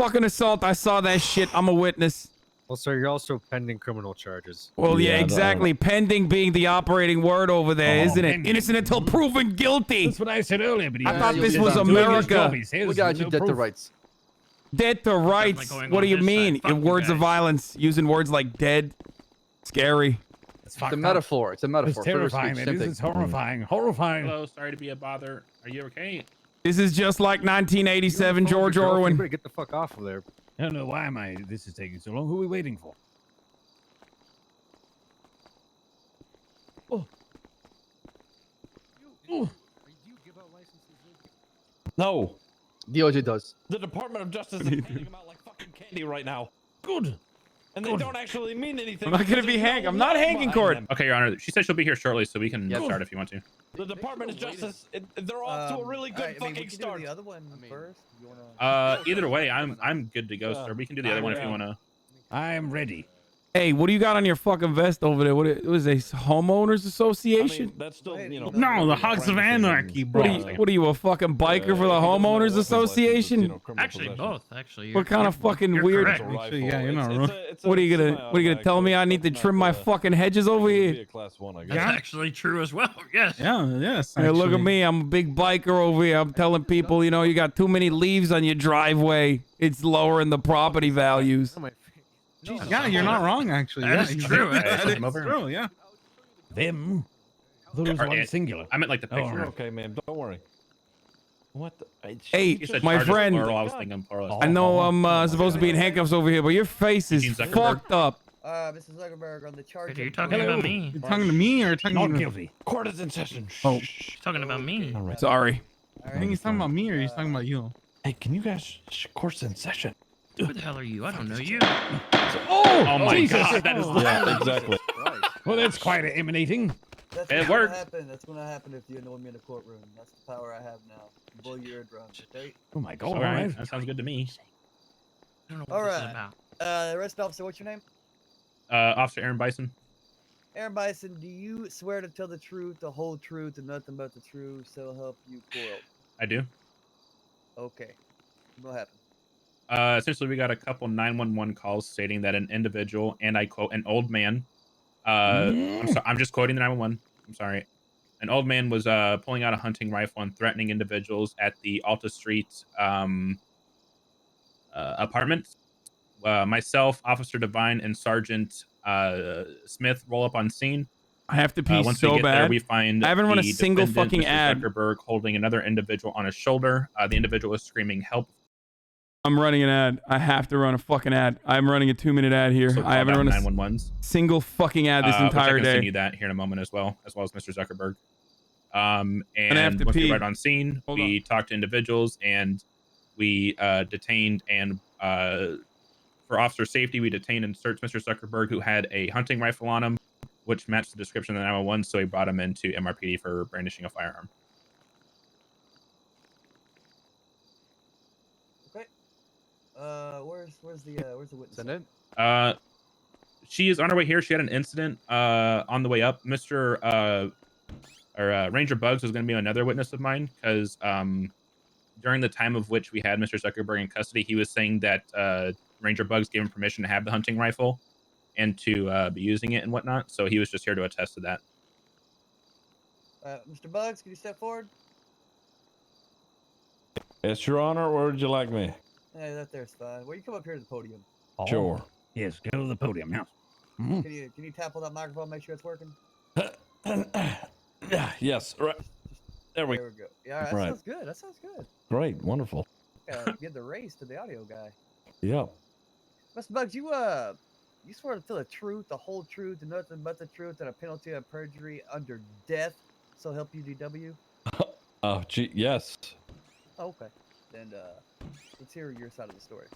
Fucking assault. I saw that shit. I'm a witness. Well, sir, you're also pending criminal charges. Well, yeah, exactly. Pending being the operating word over there, isn't it? Innocent until proven guilty. That's what I said earlier, but I thought this was America. We got you dead to rights. Dead to rights. What do you mean? In words of violence, using words like dead, scary. It's a metaphor. It's a metaphor. It's terrifying. It is. It's horrifying. Horrifying. Hello, sorry to be a bother. Are you okay? This is just like 1987 George Orwell. You better get the fuck off of there. I don't know why this is taking so long. Who are we waiting for? Oh. No. DOJ does. The Department of Justice is handing them out like fucking candy right now. Good. And they don't actually mean anything. I'm not gonna be Hank. I'm not Hank in court. Okay, Your Honor. She said she'll be here shortly, so we can start if you want to. The Department of Justice, they're off to a really good fucking start. The other one first. You Either way, I'm good to go, sir. We can do the other one if you want to. I am ready. Hey, what do you got on your fucking vest over there? What it was a homeowners association? I mean, that's still, you know. No, the Hogs of Anarchy, bro. What are you, a fucking biker for the homeowners association? Actually, both. Actually, What kind of fucking weird? Yeah, you're not wrong. What are you gonna tell me? I need to trim my fucking hedges over here? That's actually true as well. Yes. Yeah, yes. Hey, look at me. I'm a big biker over here. I'm telling people, you know, you got too many leaves on your driveway. It's lowering the property values. Yeah, you're not wrong, actually. That is true. That is true, yeah. Them? I thought it was one singular. I meant like the picture. Okay, man. Don't worry. What the? Hey, my friend. I was thinking plural. I know I'm supposed to be in handcuffs over here, but your face is fucked up. Mrs. Zuckerberg on the charge. Are you talking about me? You're talking to me or talking Not to guilty. Court is in session. Oh, You're talking about me. All right. Sorry. I think he's talking about me or he's talking about you. Hey, can you guys? Court's in session. Who the hell are you? I don't know you. Oh my God, that is. Yeah, exactly. Well, that's quite emanating. It worked. That's gonna happen if you annoy me in the courtroom. That's the power I have now. Blow your eardrums, okay? Oh my God. All right, that sounds good to me. I don't know what this is about. Arrest officer, what's your name? Officer Aaron Bison. Aaron Bison, do you swear to tell the truth, the whole truth, and nothing but the truth, so help you court? I do. Okay. What happened? Essentially, we got a couple 911 calls stating that an individual, and I quote, an old man. I'm just quoting the 911. I'm sorry. An old man was pulling out a hunting rifle and threatening individuals at the Alta Street apartment. Myself, Officer Devine, and Sergeant Smith roll up on scene. I have to pee Once so we get bad. there, we find I haven't run a the single defendant, fucking Mr. ad. Zuckerberg holding another individual on his shoulder. The individual is screaming "Help!" I'm running an ad. I have to run a fucking ad. I'm running a 2-minute ad here. So I haven't run a 911s. single fucking ad this Which I entire can day. send you that here in a moment as well as Mr. Zuckerberg. And have to once we pee. arrived on scene, we talked to individuals and we detained and for officer safety, we detained and searched Mr. Zuckerberg, who had a hunting rifle on him, which matched the description of the 911. So we brought him into MRPD for brandishing a firearm. Where's the witness? Send it. She is on her way here. She had an incident on the way up. Ranger Bugs was going to be another witness of mine because during the time of which we had Mr. Zuckerberg in custody, he was saying that Ranger Bugs gave him permission to have the hunting rifle and to be using it and whatnot. So he was just here to attest to that. Mr. Bugs, can you step forward? Yes, Your Honor. Where would you like me? Hey, that there's fine. Well, you come up here to the podium. Sure. Yes, go to the podium now. Can you tap on that microphone, make sure it's working? Yes. Right. There we go. Yeah, that sounds good. That sounds good. Great. Wonderful. Give the raise to the audio guy. Yeah. Mr. Bugs, you swear to tell the truth, the whole truth, and nothing but the truth, and a penalty of perjury under death. So help you, DW. Oh, gee, yes. Oh, okay. Then let's hear your side of the story.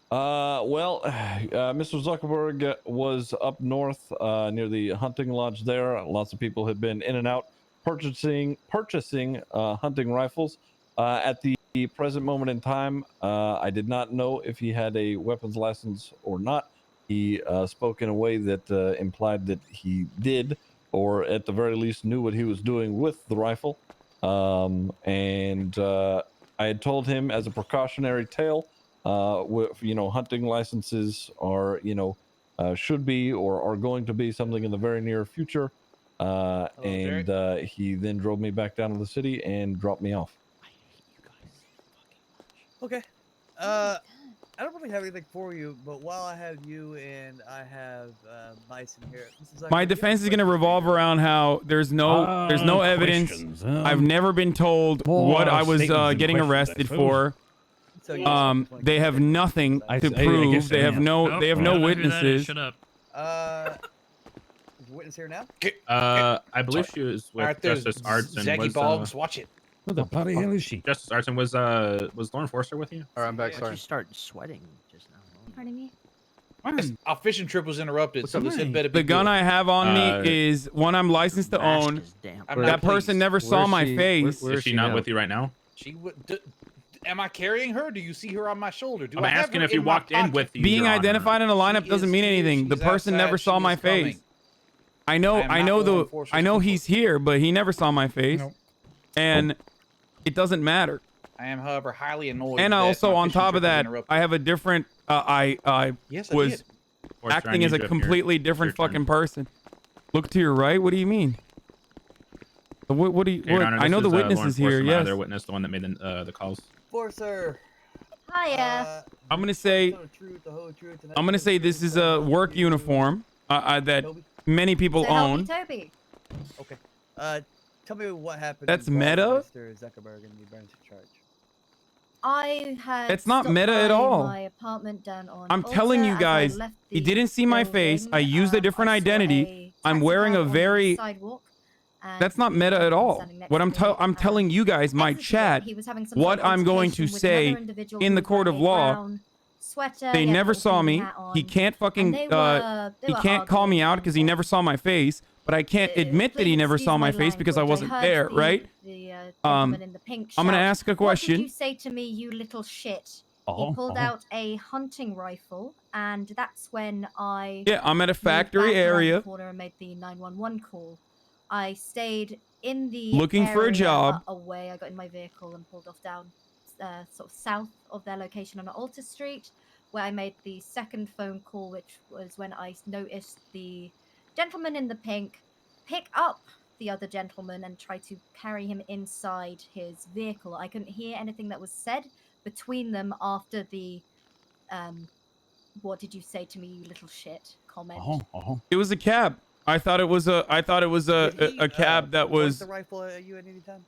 Well, Mr. Zuckerberg was up north near the hunting lodge there. Lots of people had been in and out purchasing hunting rifles. At the present moment in time, I did not know if he had a weapons license or not. He spoke in a way that implied that he did, or at the very least knew what he was doing with the rifle. I had told him as a precautionary tale with, hunting licenses are, should be or are going to be something in the very near future. And he then drove me back down to the city and dropped me off. Okay. I don't really have anything for you, but while I have you and I have Bison here, My defense is going to revolve around how there's no evidence. Questions, I've never been told more what I was statements and getting questions, I arrested suppose. for. They have nothing to I prove. guess They I have am. no. Nope, They have I no don't know who that is. witnesses. Shut up. Is the witness here now? I believe she was with Justice Arts and Zaggy was Boggs, watch it. What the bloody hell is she? Justice Arts and was Lauren Forster with you? All right, I'm back. Yeah, Sorry. You started sweating just now. Pardon me? Our fishing trip was interrupted, What's so up? this had better be The gun good. I have on me is one I'm licensed to Mask own. is damp. I'm That not person pleased. never saw my face. Is she not with you right now? She would. Am I carrying her? Do you see her on my shoulder? Do I'm I have asking her if you in my walked in pocket? with you. Being Your Honor. identified in a lineup She doesn't is mean here, anything. The she's person outside, never she saw is my coming. face. I know. I am I not know law the. enforcement I know people. he's here, but he never saw my face, Nope. and it doesn't matter. I am, however, highly annoyed. And that also, my on fishing top trip of was that, interrupted. I have a different. I Yes, I was did. Forster, I acting need as a you up here. completely different It's your fucking turn. person. Look to your right. What do you mean? What do you? Okay, Your What? Honor, I this know the is, witness Lauren is here. Forster, my Yes. other witness, the one that made the calls. Forcer. Hiya. I'm gonna say. I'm gonna say this is a work uniform that many people So help me, own. Toby. Okay. Tell me what happened. That's involving meta? Mr. Zuckerberg and the Burns charge. I had. It's not stopped meta at by all. My apartment down on I'm telling Alta you as I guys, left he the didn't see my face. building. I used a different I saw identity. a I'm taxi wearing cab a on the very. sidewalk, and That's not the meta at gentleman all. standing next What to I'm me, I'm telling you guys, my exited it. chat, He was having some what sort of I'm going to altercation with say another individual in who the was court of wearing a law. brown sweater, They he had a never little saw thingy me. hat He on, can't fucking. and they He were can't call me arguing out because he and never saw my face. But I can't admit that he please never excuse saw my face because I language. wasn't heard there, right? The gentleman in the pink I'm gonna shout, ask a "What question. did you say to me, you little shit?" He pulled out a hunting rifle, and that's when I Yeah, I'm at a moved factory back around the area corner and made the 911 call. I stayed in the looking for a area, job. away. I got in my vehicle and pulled off down sort of south of their location on Alta Street, where I made the second phone call, which was when I noticed the gentleman in the pink pick up the other gentleman and try to carry him inside his vehicle. I couldn't hear anything that was said between them after the "what did you say to me, you little shit" comment. It was a cab. I thought it was a. I thought it was a cab that was. The rifle at you at any time?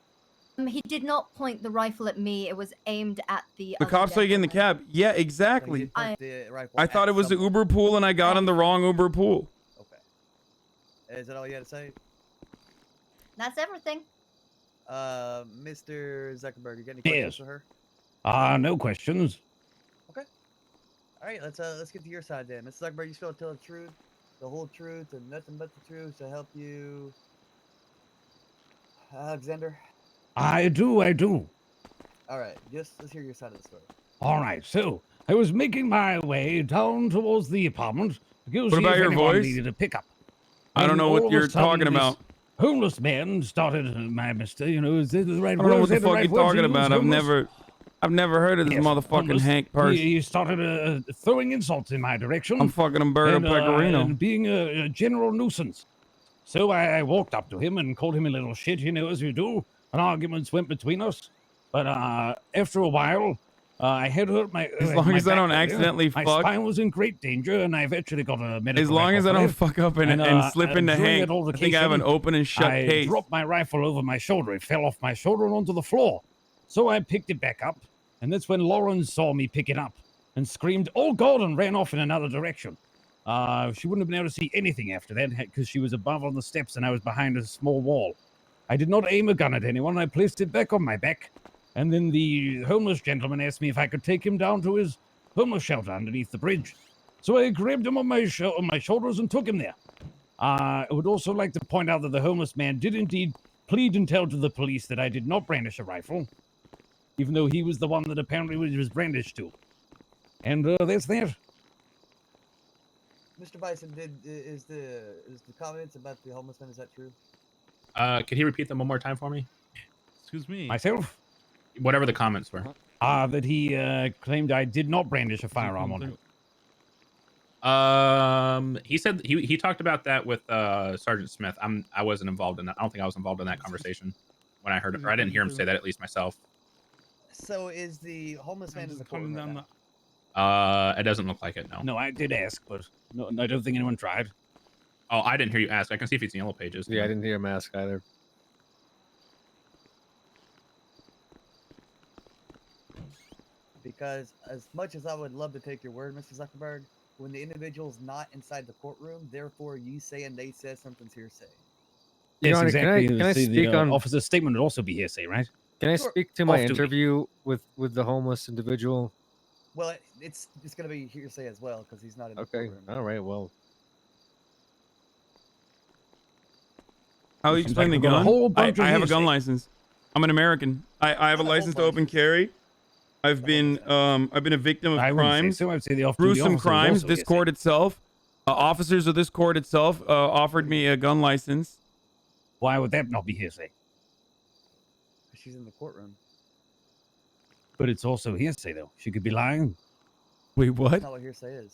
He did not point the rifle at me. It was aimed at the The other cops are in the gentleman. cab. Yeah, exactly. I thought it was the Uber pool and I got in the wrong Uber pool. Okay. Is that all you had to say? That's everything. Mr. Zuckerberg, you got any questions Yes. for her? No questions. All right, let's get to your side then. Mr. Zuckerberg, you still tell the truth, the whole truth, and nothing but the truth to help you, Alexander. I do. All right, let's hear your side of the story. All right, so I was making my way down towards the apartment to go What see about if your anyone voice? needed a pickup. I don't And know all what of a you're sudden, talking this about. Homeless man started, my mister, is it the right I don't know word? what Is the it fuck right you're word to talking use, about. homeless? I've never heard of this Yes, motherfucking homeless. Hank person. He started throwing insults in my direction. I'm fucking Humberto and Pecorino. being a general nuisance. So I walked up to him and called him a little shit, as you do. An argument went between us. But after a while, I had hurt my. As long my as I don't back area. accidentally my fuck. spine was in great danger, and I've actually got a medical. As long as I don't fuck up and slip into Hank, that I think I have an open and shut I case. dropped my rifle over my shoulder. It fell off my shoulder and onto the floor. So I picked it back up, and that's when Lauren saw me pick it up and screamed, "Oh God!" and ran off in another direction. She wouldn't have been able to see anything after that because she was above on the steps and I was behind a small wall. I did not aim a gun at anyone. I placed it back on my back. And then the homeless gentleman asked me if I could take him down to his homeless shelter underneath the bridge. So I grabbed him on my shoulders and took him there. I would also like to point out that the homeless man did indeed plead and tell to the police that I did not brandish a rifle, even though he was the one that apparently was brandished to. And that's that. Mr. Bison, is the comments about the homeless man, is that true? Could he repeat them one more time for me? Excuse me. Myself? Whatever the comments were. That he claimed I did not brandish a firearm on him. He said he talked about that with Sergeant Smith. I wasn't involved in that. I don't think I was involved in that conversation when I heard it, or I didn't hear him say that, at least myself. So is the homeless man in the coming courtroom down right now? It doesn't look like it. No. No, I did ask, but no, I don't think anyone tried. Oh, I didn't hear you ask. I can see if it's in Yellow Pages. Yeah, I didn't hear him ask either. Because as much as I would love to take your word, Mr. Zuckerberg, when the individual's not inside the courtroom, therefore you saying they said something's hearsay. Yes, Honor, exactly. can I See, speak the on? officer's statement would also be hearsay, right? Can I Sure. speak to my Off duty. interview with the homeless individual? Well, it's going to be hearsay as well because he's not in the Okay. courtroom. All right. Well, How you Seems explain like the we've got a gun? whole bunch of I have a gun hearsay. license. I'm an American. I have a Not a whole license to bunch. open carry. I've been a victim of I wouldn't say crimes, so. I would say the off-duty gruesome officer is crimes. also This hearsay. court itself, officers of this court itself, offered me a gun license. Why would that not be hearsay? She's in the courtroom. But it's also hearsay, though. She could be lying. Wait, That's what? not what hearsay is.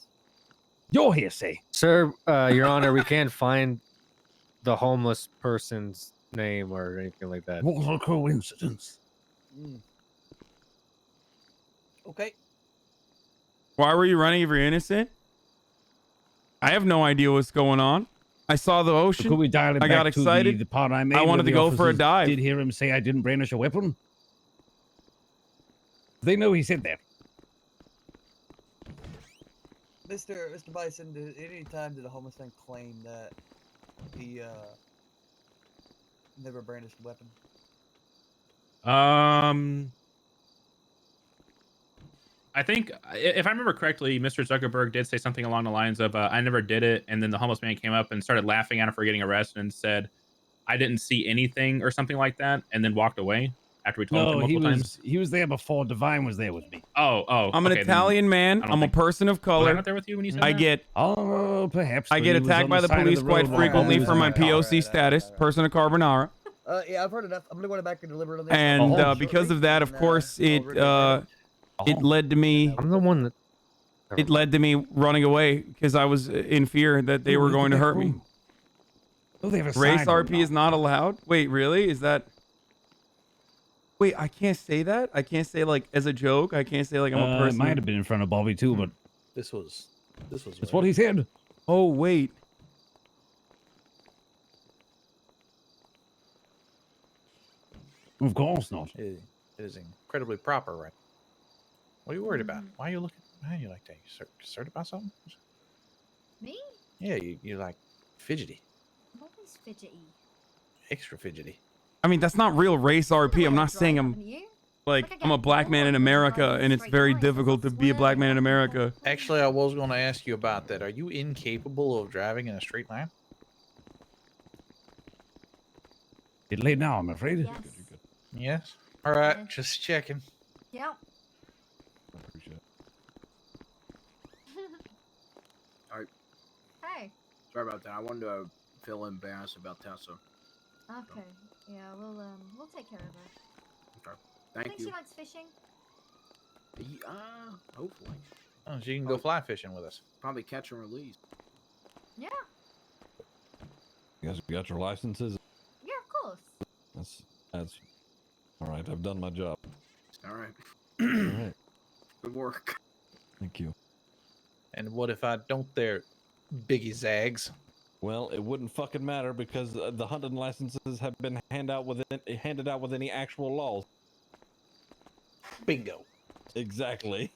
Your hearsay. sir, Your Honor, we can't find the homeless person's name or anything like that. What a coincidence. Mm. Okay. Why were you running if you're innocent? I have no idea what's going on. I saw the So ocean. could we dial it I back got to excited. the part I made? I where wanted the to go for a officers dive. Did hear him say I didn't brandish a weapon? They know he said that. Mr. Bison, did any time did a homeless man claim that he never brandished a weapon? I think, if I remember correctly, Mr. Zuckerberg did say something along the lines of, I never did it. And then the homeless man came up and started laughing at him for getting arrested and said, I didn't see anything or something like that. And then walked away after we told him No, multiple times. he was there before Divine was there with me. Oh. I'm an okay, then Italian man. I don't I'm a think- person of Was I color. not there with you when you said I that? get Oh, perhaps. I but get he was attacked on by the side of police quite road while frequently I was for in my my car. POC status, person of carbonara. Yeah, I've heard enough. I'm gonna go back and deliver it on the And Oh, because of that, of course, it Oh. led to me. I'm the one that. It led to me running away because I was in fear that they Ooh, were look going at to that hurt me. room. Oh, they have a Race side room RP is now. not allowed. Wait, really? Is that? Wait, I can't say that. I can't say like as a joke. I can't say like I'm a It person. might have been in front of Bobby too, but This was. that's what he said. Oh wait. Of course not. It is incredibly proper, right? What are you worried about? Why are you looking? Why are you like that? You concerned about something? Me? Yeah, you like fidgety, I'm always fidgety. extra fidgety. I mean, that's not real race RP. I'm not saying I'm. I'm like I'm a black man in America, and it's very difficult to be a black man in America. Actually, I was going to ask you about that. Are you incapable of driving in a straight line? It's late now, I'm afraid. Yes. Yes. All right, Yeah. just checking. Yep. Alright. Hey. Sorry about that. I wanted to fill in Bass about Tessa. Okay. Yeah, we'll take care of her. Okay. I Thank think you. she likes fishing. Hopefully. Oh, so you can go fly fishing with us. Probably catch and release. Yeah. You guys got your licenses? Yeah, of course. That's all right. I've done my job. All right. All right. Good work. Thank you. And what if I don't there, Biggie Zags? Well, it wouldn't fucking matter because the hunting licenses have been handed out with any actual laws. Bingo. Exactly.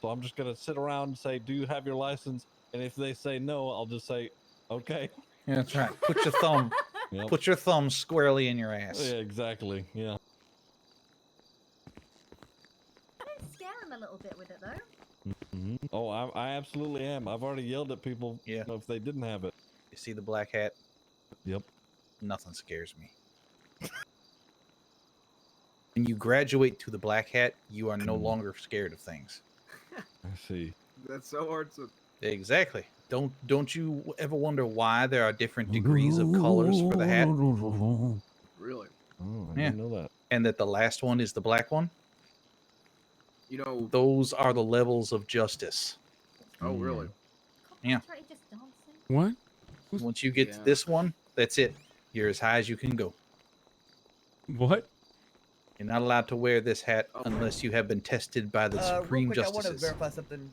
So I'm just gonna sit around and say, "Do you have your license?" And if they say no, I'll just say, "Okay." Yeah, that's right. Put your thumb. Yep. Put your thumb squarely in your ass. Yeah, exactly. Yeah. I don't scare him a little bit with it though. Mm-hmm. Oh, I absolutely am. I've already yelled at people. Yeah. If they didn't have it. You see the black hat? Yep. Nothing scares me. When you graduate to the black hat, you are no longer scared of things. I see. That's so hard to. Exactly. Don't you ever wonder why there are different degrees of colors for the hat, Really? Oh, I Yeah. didn't know that. and that the last one is the black one? You know. Those are the levels of justice. Oh, really? Yeah. Just dancing. What? Once you get to this one, that's it. You're as high as you can go. What? You're not allowed to wear this hat unless you have been tested by the Supreme real quick, I want to Justices verify something.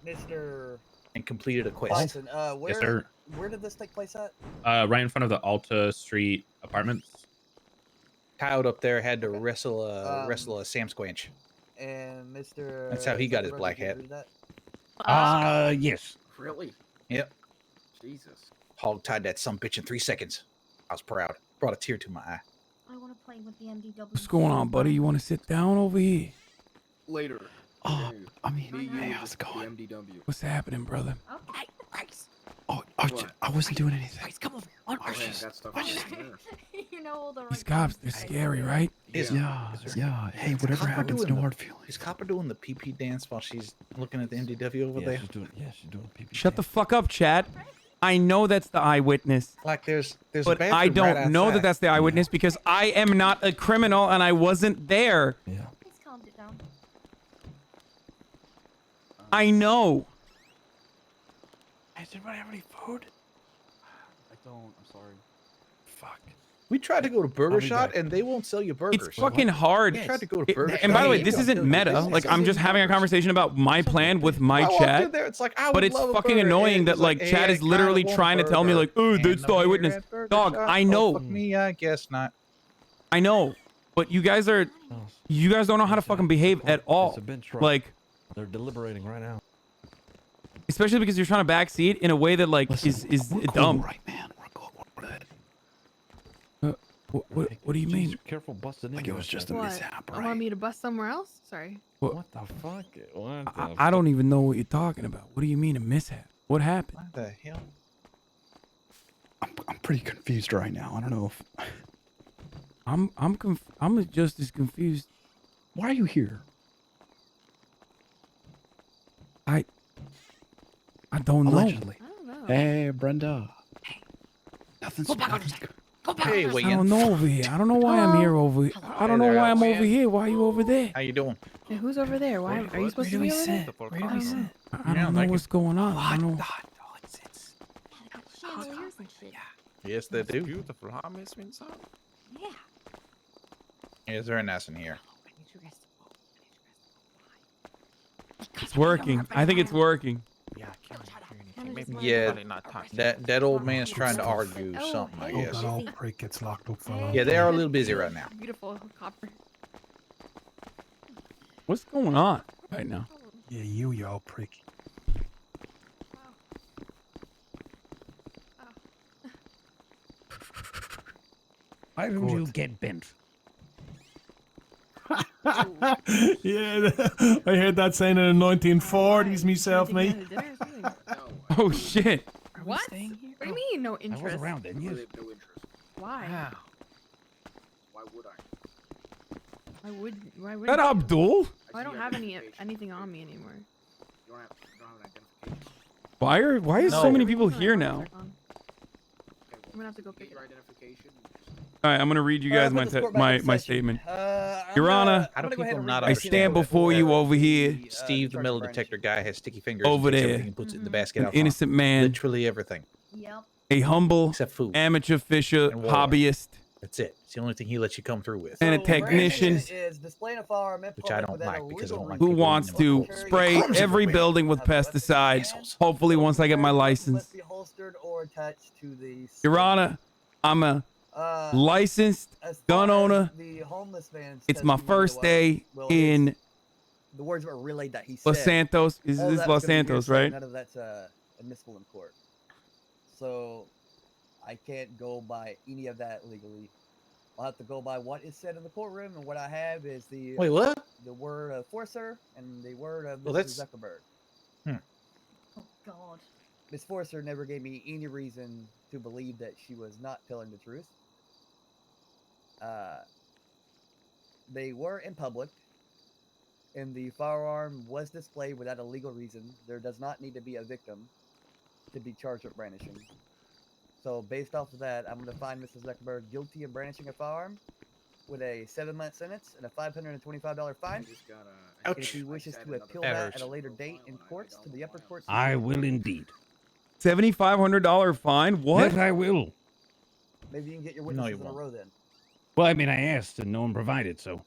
Mr. and completed a quest. Bison, where, Yes, sir. where did this take place at? Right in front of the Alta Street apartments. Coyote up there had to wrestle a Sam Squanch. And Mr. That's how he got his Zuckerberg, black did you hat. agree to that? Yes. Really? Yep. Jesus. Hog tied that sumbitch in 3 seconds. I was proud. Brought a tear to my eye. I want to play with the MDW. What's going on, buddy? You want to sit down over here? Later. Oh, I mean, Me, you, hey, and how's it the going? MDW. What's happening, brother? Okay. Oh, What? I wasn't doing anything. Come over. I I was got just, stuff I over just, there. You know all the right These cops, they're things. scary, right? yeah. Hey, whatever Copper happens, doing no the- hard feelings. Is Copper doing the pee-pee dance while she's looking at the MDW over there? She's doing pee-pee. Shut the fuck up, Chad. I know that's the eyewitness. Like there's a But bathroom I don't right know that outside. that's the eyewitness because I am not a criminal and I wasn't there. Yeah. Please calm it down. I know. Does anybody have any food? I don't. I'm sorry. Fuck. We tried to go to Burger I'll be Shot back. and they won't sell you burgers. It's fucking hard. We tried to go to Burger And by the way, Shot. this isn't meta. Like I'm just having a conversation about my plan with my I walked in chat. there, it's like, I But would it's love a fucking burger. annoying And that it's like hey, Chad I is kinda literally want a trying to tell me burger. like, oh, And that's the I'm here eyewitness. at Burger Dog, Shot. I Oh, know. fuck me, I guess not. I know. But you guys don't know how to fucking behave at all. It's a bench truck. Like, They're deliberating right now. especially because you're trying to backseat in a way that like Listen, is we're cool dumb. right, man. We're cool. We're good. What do you mean? Jeez, careful busting in. Like it was just a mishap, right? Want me to bust somewhere else? Sorry. What the fuck? What the I don't even know what you're talking about. What do you mean a mishap? What happened? What the hell? I'm pretty confused right now. I don't know if. I'm just as confused. Why are you here? I don't know. Allegedly. I don't know. Hey, Brenda. Nothing's. Hey, I Wayne. don't know over here. I don't know why I'm here over here. I don't know why I'm over here. Why are you over there? How you doing? Hey, who's over there? Why are you supposed to be over there? I don't know what's going on. I don't know. Chandeliers and shit. Yes, they do. Beautiful, huh, Miss Winsor? Yeah. Yeah, it's very nice in here. It's working. I think it's working. Yeah, I can't hear anything. Kinda Maybe just Yeah, probably not talking. that old man's trying to argue Oh, something, I hey, guess. Lizzie. break gets locked up Yeah, they are a little busy right now. Beautiful copper. What's going on right now? Yeah, you all prick. Why don't you get bent? Yeah, I heard that saying in the 1940s myself, mate. Oh shit. What? What do you mean no I was interest? around then, yes. No interest. Why? Yeah. Why would I? Why would That Abdul? I don't have anything on me anymore. You don't have an identification. Why is so No. many people here now? I'm gonna have to go pick it Your up. identification. All right, I'm gonna read you guys Put this court back in my session. statement. I'm Your gonna- Honor, How do I'm gonna go ahead people and not read I back stand the before you over here, Steve, the charge metal of detector guy, has sticky fingers. Over and takes there. everything and puts it in the basket an out front. innocent man, Literally everything, Yep. a humble except food. amateur fisher, And water. hobbyist, That's it. It's the only thing he lets you come through with. and a So, brandishing technician is displaying a firearm in Which I public don't without a like because I legal don't like who people wants eating to them. spray Crumbs every everywhere. building with pesticides, hopefully once I get my license. Must be holstered or attached to the Your Honor, I'm a licensed as gun far as owner. the homeless man's It's my testimony first was, day well, in the words were relayed that he Los said. Santos. Is All this that's Los gonna be Santos, hearsay, right? None of that's admissible in court. So I can't go by any of that legally. I'll have to go by what is said in the courtroom, and what I have is the Wait, what? the word of Forcer and the word of Well, Mrs. that's- Zuckerberg. Oh God. Miss Forcer never gave me any reason to believe that she was not telling the truth. They were in public, and the firearm was displayed without a legal reason. There does not need to be a victim to be charged with brandishing. So based off of that, I'm going to find Mrs. Zuckerberg guilty of brandishing a firearm, with a 7-month sentence and a $525 fine. Ouch. If he wishes to appeal That that hurts. at a later date in courts to the upper courts. I will indeed. $7,500 fine? What? That I will. Maybe you can get your No, witnesses you in a won't. row then. Well, I mean, I asked and no one provided, so.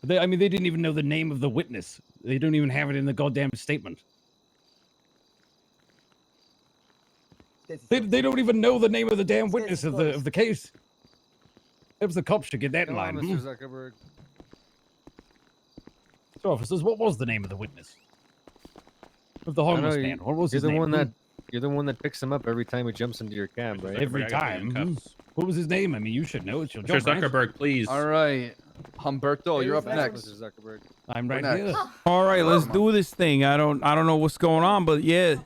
They didn't even know the name of the witness. They don't even have it in the goddamn statement. They don't even know the name of the damn witness of the case. Perhaps the cops should get that in Come on, line. Mr. Zuckerberg. So, officers, what was the name of the witness? Of the I know homeless man. What was you're his the name? one that you're the one that picks him up every time he jumps into your cab, right? Every I gotta put you in time. cuffs. What was his name? I mean, you should know. It's your Mr. job, right? Zuckerberg, please. All right, Humberto, you're up Who's next. Mr. Zuckerberg. I'm You're right next. here. All right, let's do this thing. I don't know what's going on, but yeah.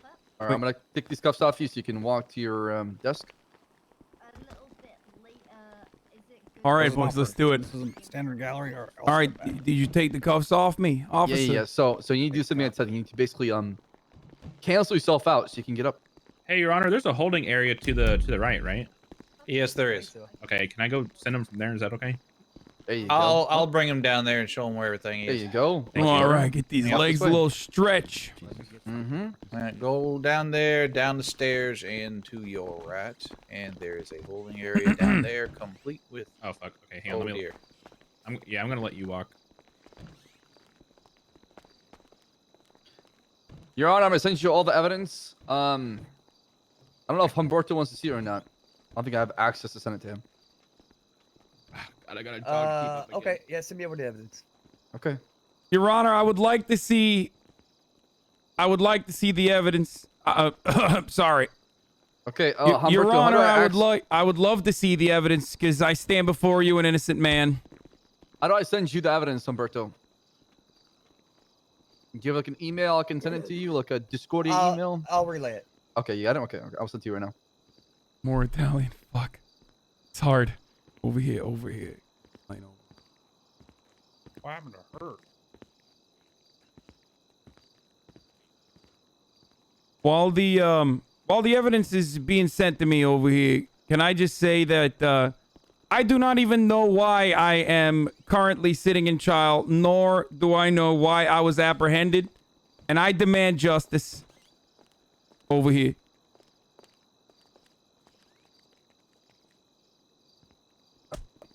All right, I'm gonna take these cuffs off you so you can walk to your desk. A little bit later. Is it good? All right, folks, let's do it. This is standard gallery or All right, did you take the cuffs off me, officer? Yeah. So you need to do something I said. You need to basically cancel yourself out so you can get up. Hey, Your Honor, there's a holding area to the right, right? Yes, there is. Okay, can I go send him from there? Is that okay? There you go. I'll bring him down there and show him where everything There is. you go. All right, get these Yep. legs a little stretch. Mm-hmm. All right, go down there, down the stairs, and to your right, and there is a holding area down there, complete with. Oh fuck. Okay, hang on. Oh Let me. dear. I'm gonna let you walk. Your Honor, I'm gonna send you all the evidence. I don't know if Humberto wants to see it or not. I don't think I have access to send it to him. God, I gotta dog keep up again. Okay, yeah, send me over the evidence. Okay. Your Honor, I would like to see the evidence. Sorry. Okay. Your Humberto, how do Honor, I I would love to see the evidence because I stand before you an innocent man. How do I send you the evidence, Humberto? Do you have like an email I can send it to you, like a Discordia email? I'll relay it. Okay, yeah, I don't. Okay, I'll send it to you right now. More Italian. Fuck. It's hard. Over here. I know. What happened to her? While the evidence is being sent to me over here, can I just say that I do not even know why I am currently sitting in trial, nor do I know why I was apprehended, and I demand justice over here.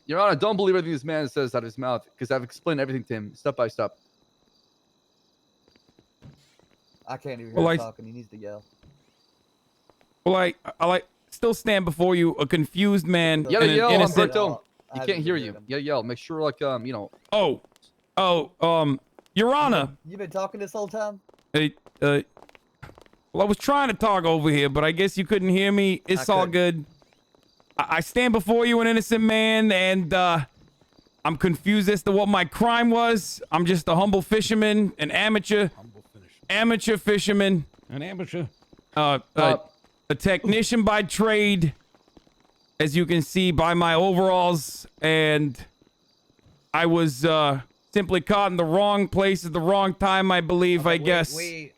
Your Honor, don't believe everything this man says out of his mouth because I've explained everything to him step by step. I can't even hear Well, him talking. He needs to yell. Well, I still stand before you, a confused man Yell, and an yell, innocent. Humberto. He can't hear you. Yell. Make sure, like, you know. Your Honor. You've been talking this whole time? Well, I was trying to talk over here, but I guess you couldn't hear me. It's all good. I stand before you, an innocent man, and I'm confused as to what my crime was. I'm just a humble fisherman, an amateur fisherman. An amateur. A technician by trade, as you can see by my overalls, and I was simply caught in the wrong place at the wrong time, I believe, I guess. We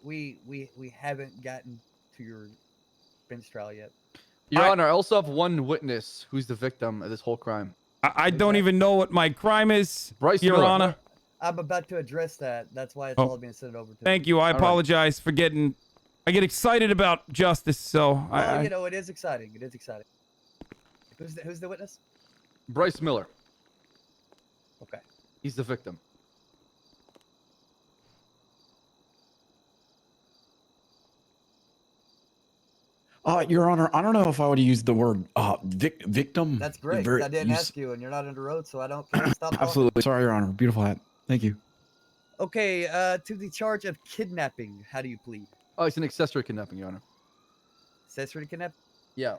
haven't gotten to your bench trial yet. Your Honor, I also have one witness who's the victim of this whole crime. I don't even know what my crime is, Bryce Your Miller. Honor. I'm about to address that. That's why it's Oh. all being sent over to Thank me. you. I All right. apologize for getting... I get excited about justice, so Well, you know, it is exciting. It is exciting. Who's the witness? Bryce Miller. Okay. He's the victim. Your Honor, I don't know if I would use the word victim. That's great. 'Cause I didn't ask you, and you're not under oath, so I don't can't stop talking. Absolutely. Sorry, Your Honor. Beautiful hat. Thank you. Okay, to the charge of kidnapping, how do you plead? Oh, it's an accessory kidnapping, Your Honor. Accessory to kidnapping? Yeah.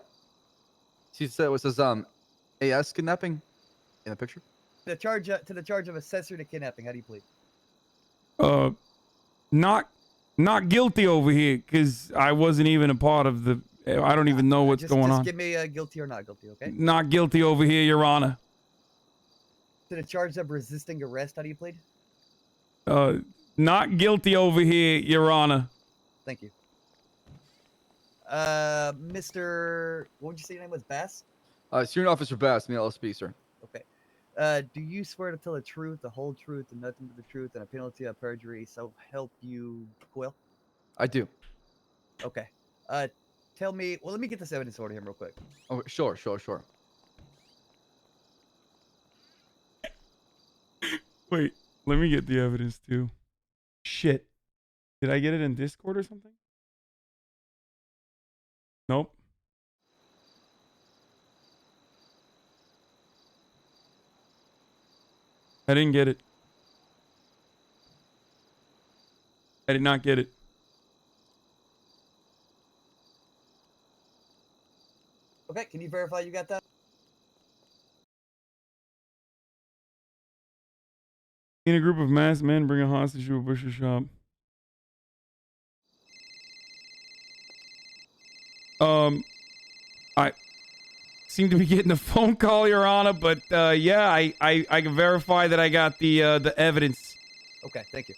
She said it says AS kidnapping in the picture. The charge to the charge of accessory to kidnapping, how do you plead? not guilty over here, because I wasn't even a part of the... I don't even know what's going just on. give me a guilty or not guilty, okay? Not guilty over here, Your Honor. To the charge of resisting arrest, how do you plead? Not guilty over here, Your Honor. Thank you. Mr. What would you say your name was? Bass? Senior Officer Bass, from the LSP, sir. Okay. Do you swear to tell the truth, the whole truth, and nothing but the truth, and a penalty of perjury? So help you, Quill. I do. Okay. Tell me. Well, let me get this evidence order here real quick. Oh, sure. Wait, let me get the evidence too. Shit. Did I get it in Discord or something? Nope. I didn't get it. I did not get it. Okay, can you verify you got that? In a group of masked men bring a hostage to a butcher shop. I seem to be getting a phone call, Your Honor, but yeah, I can verify that I got the evidence. Okay, thank you.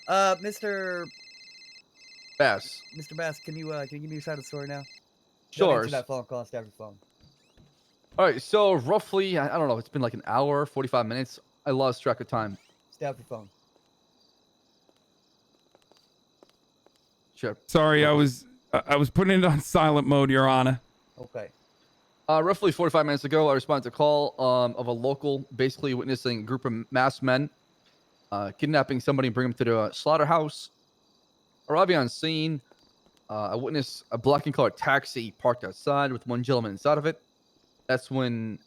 Mr. Bass. Mr. Bass, can you give me your side of the story now? Sure. Don't answer that phone call. Stay off your phone. All right, so roughly, I don't know, it's been like an hour, 45 minutes. I lost track of time. Stay off your phone. Sure. Sorry, I was putting it on silent mode, Your Honor. Okay. Roughly 45 minutes ago, I responded to a call of a local basically witnessing a group of masked men kidnapping somebody and bring them to the slaughterhouse. Arriving on scene, I witnessed a black and colored taxi parked outside with one gentleman inside of it. That's when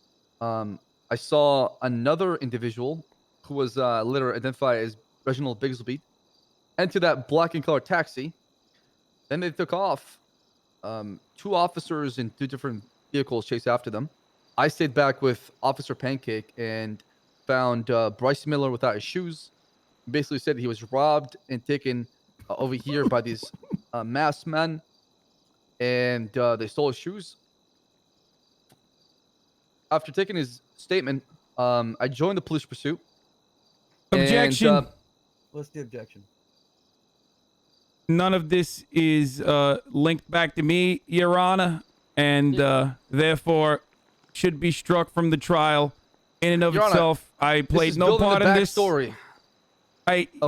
I saw another individual who was later identified as Reginald Bigsby enter that black and colored taxi. Then they took off. 2 officers in 2 different vehicles chased after them. I stayed back with Officer Pancake and found Bryce Miller without his shoes. Basically said he was robbed and taken over here by these masked men, and they stole his shoes. After taking his statement, I joined the police pursuit. Objection. And, What's the objection? None of this is linked back to me, Your Honor, and therefore should be struck from the trial. In and of Your Honor, itself, I played no building part the in this. backstory.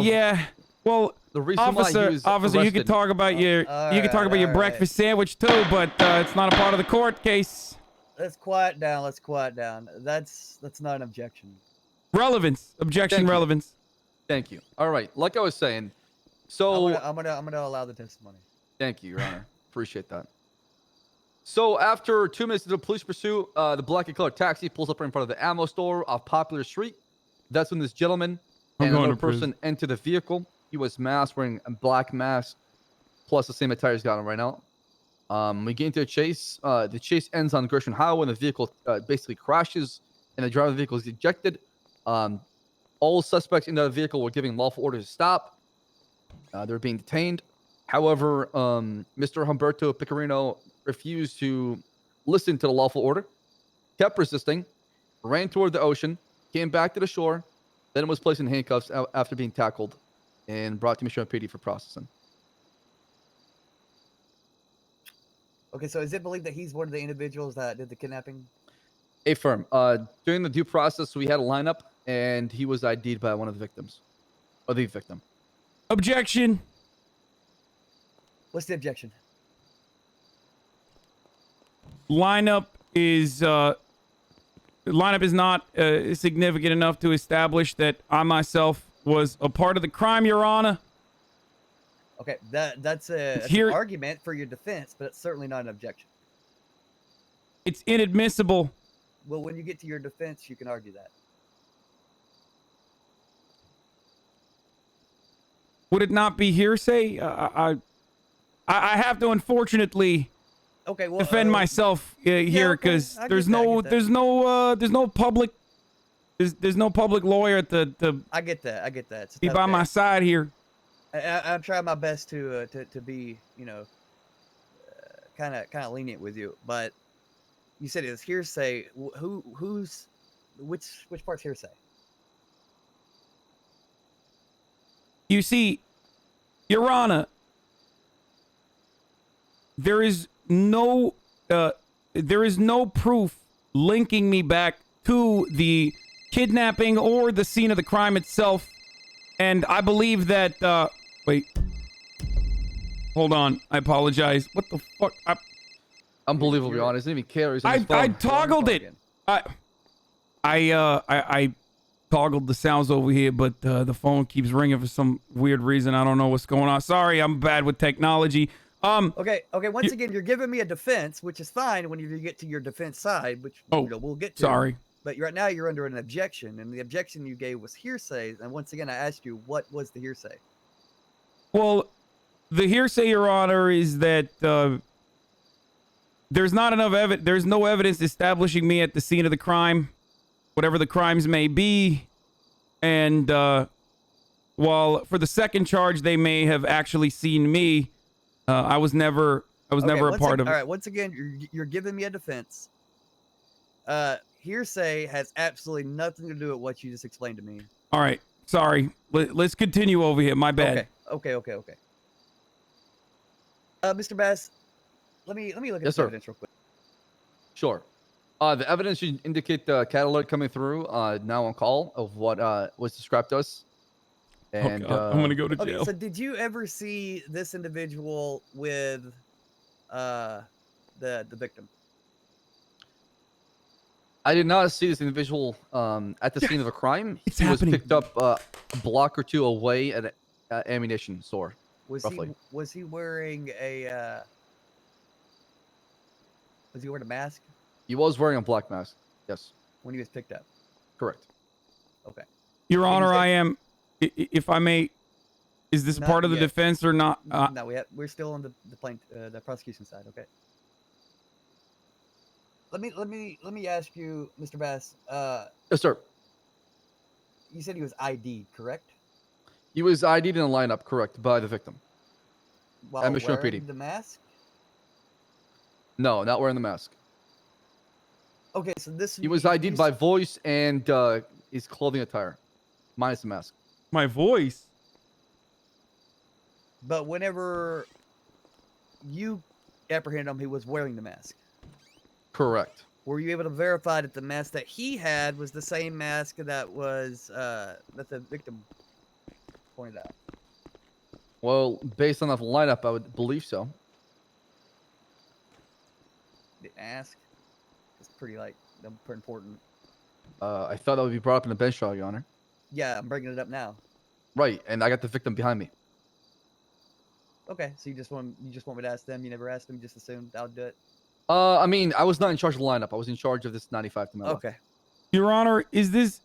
Yeah. Well, The reason why he was officer, you can arrested. talk about your alright. breakfast sandwich too, but it's not a part of the court case. Let's quiet down. Let's quiet down. That's not an objection. Relevance. Objection. Thank you. Relevance. Thank you. All right, like I was saying, so I'm gonna allow the testimony. thank you, Your Honor. Appreciate that. So after 2 minutes of the police pursuit, the black and colored taxi pulls up right in front of the ammo store off Popular Street. That's when this gentleman I'm and going another to prison. person enter the vehicle. He was masked, wearing a black mask, plus the same attire he's got on right now. We get into a chase. The chase ends on Gershon Highway, and the vehicle basically crashes, and the driver of the vehicle is ejected. All suspects in the vehicle were giving lawful orders to stop. They're being detained. However, Mr. Humberto Pecorino refused to listen to the lawful order, kept resisting, ran toward the ocean, came back to the shore, then was placed in handcuffs after being tackled and brought to Mission PD for processing. Okay, so is it believed that he's one of the individuals that did the kidnapping? Affirm. During the due process, we had a lineup, and he was ID'd by one of the victims, or the victim. Objection. What's the objection? Lineup is not significant enough to establish that I myself was a part of the crime, Your Honor. Okay, that's an argument for your defense, but it's certainly not an objection. It's inadmissible. Well, when you get to your defense, you can argue that. Would it not be hearsay? I have to unfortunately defend myself here because there's no public lawyer to I get that. It's a be tough by day. my side here. I'm trying my best to be, kind of lenient with you, but you said it's hearsay. Which part's hearsay? You see, Your Honor, there is no proof linking me back to the kidnapping or the scene of the crime itself. And I believe that, wait. Hold on. I apologize. What the fuck? Unbelievably honest. He doesn't even care. He's on I his phone. toggled it. I toggled the sounds over here, but the phone keeps ringing for some weird reason. I don't know what's going on. Sorry, I'm bad with technology. Okay. Once again, you're giving me a defense, which is fine when you get to your defense side, which we'll get to. Sorry. But right now you're under an objection, and the objection you gave was hearsay. And once again, I asked you, what was the hearsay? Well, the hearsay, Your Honor, is that there's not enough evidence. There's no evidence establishing me at the scene of the crime, whatever the crimes may be. And while for the second charge, they may have actually seen me. I was never a part of it. All right. Once again, you're giving me a defense. Hearsay has absolutely nothing to do with what you just explained to me. All right. Sorry. Let's continue over here. My bad. Okay. Mr. Bass, let me look at the evidence real quick. Sure. The evidence should indicate the catalog coming through now on call of what was described to us. And I'm gonna go to jail. Okay, so did you ever see this individual with the victim? I did not see this individual at the scene of a crime. It's he happening. was picked up a block or two away at an ammunition store. Was he wearing a mask? He was wearing a black mask. Yes. When he was picked up. Correct. Okay. Your Honor, I am. If I may, is this Not part of the yet. defense or not? No, we're still on the prosecution side. Okay. Let me ask you, Mr. Bass. Yes, sir. You said he was ID'd, correct? He was ID'd in a lineup, correct, by the victim. While Mission wearing PD. the mask? No, not wearing the mask. Okay, so this... He was ID'd by voice and his clothing attire, minus the mask. My voice? But whenever you apprehended him, he was wearing the mask. Correct. Were you able to verify that the mask that he had was the same mask that was that the victim pointed out? Well, based on the lineup, I would believe so. The mask is pretty important. I thought that would be brought up in the bench trial, Your Honor. Yeah, I'm bringing it up now. Right, and I got the victim behind me. Okay, so you just want me to ask them? You never asked them? You just assumed I'll do it? I mean, I was not in charge of the lineup. I was in charge of this 95 to my left. Okay. Your Honor, is this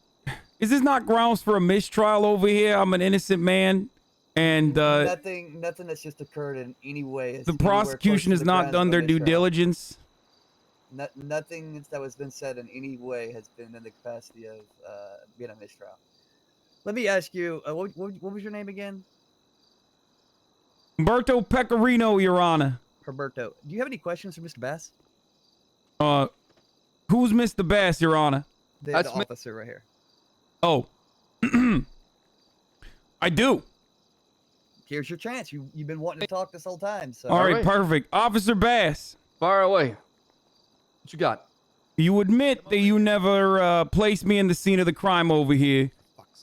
not grounds for a mistrial over here? I'm an innocent man, and nothing that's just occurred in any way. the prosecution has not done their due diligence. Nothing that has been said in any way has been in the capacity of being a mistrial. Let me ask you, what was your name again? Humberto Pecorino, Your Honor. Humberto. Do you have any questions for Mr. Bass? Who's Mr. Bass, Your Honor? The officer right here. Oh. I do. Here's your chance. You've been wanting to talk this whole time. So. All right, perfect. Officer Bass. Fire away. What you got? You admit that you never placed me in the scene of the crime over here.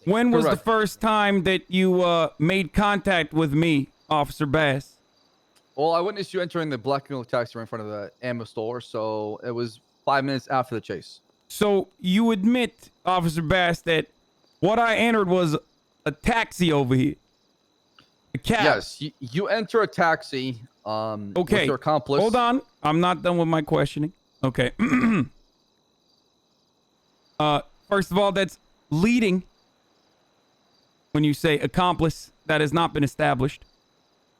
When was the first time that you made contact with me, Officer Bass? Well, I witnessed you entering the black and yellow taxi right in front of the ammo store, so it was 5 minutes after the chase. So you admit, Officer Bass, that what I entered was a taxi over here. A cab. Yes, you enter a taxi okay. with your accomplice. Hold on. I'm not done with my questioning. Okay. First of all, that's leading. When you say accomplice, that has not been established.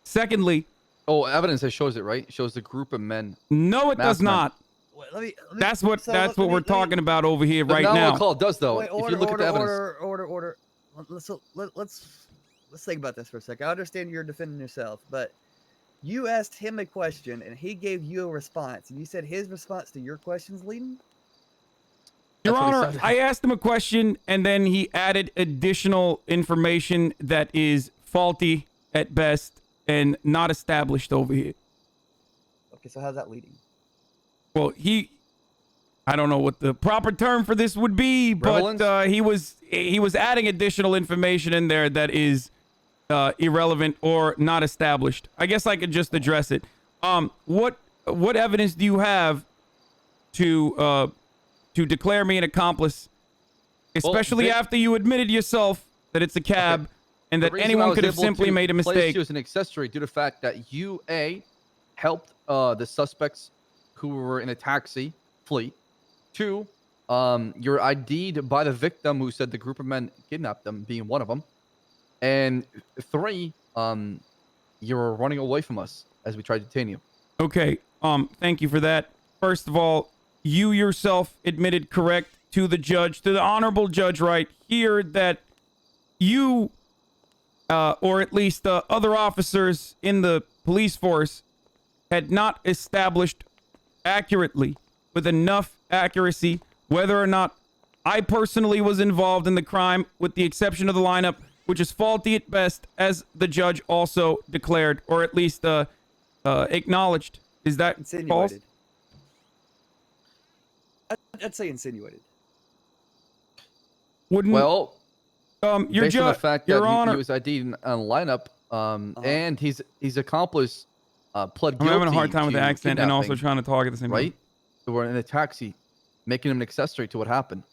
Secondly... Oh, evidence that shows it, right? It shows the group of men. No, it does not. That's what we're talking about over here right now. The call does, though. Wait, if you look at the evidence. Order. Let's think about this for a second. I understand you're defending yourself, but you asked him a question, and he gave you a response, and you said his response to your question's leading? Your Honor, I asked him a question, and then he added additional information that is faulty at best and not established over here. Okay, so how's that leading? Well, I don't know what the proper term for this would be, but he was adding additional information in there that is irrelevant or not established. I guess I could just address it. What evidence do you have to declare me an accomplice, especially after you admitted yourself that it's a cab and that anyone could have simply made a Place mistake? you as an accessory due to the fact that you helped the suspects who were in a taxi flee. 2, you're ID'd by the victim who said the group of men kidnapped them, being one of them. And 3, you're running away from us as we tried to detain you. Okay. Thank you for that. First of all, you yourself admitted correct to the judge, to the honorable judge right here, that you, or at least other officers in the police force, had not established accurately, with enough accuracy, whether or not I personally was involved in the crime, with the exception of the lineup, which is faulty at best, as the judge also declared, or at least acknowledged. Is that false? Insinuated. I'd say insinuated. Wouldn't your based on the fact Your that Honor, he was ID'd on lineup, and his accomplice pled I'm guilty. having a hard time with the to accent and also kidnapping, trying to talk at the same time. right? They were in a taxi, making him an accessory to what happened.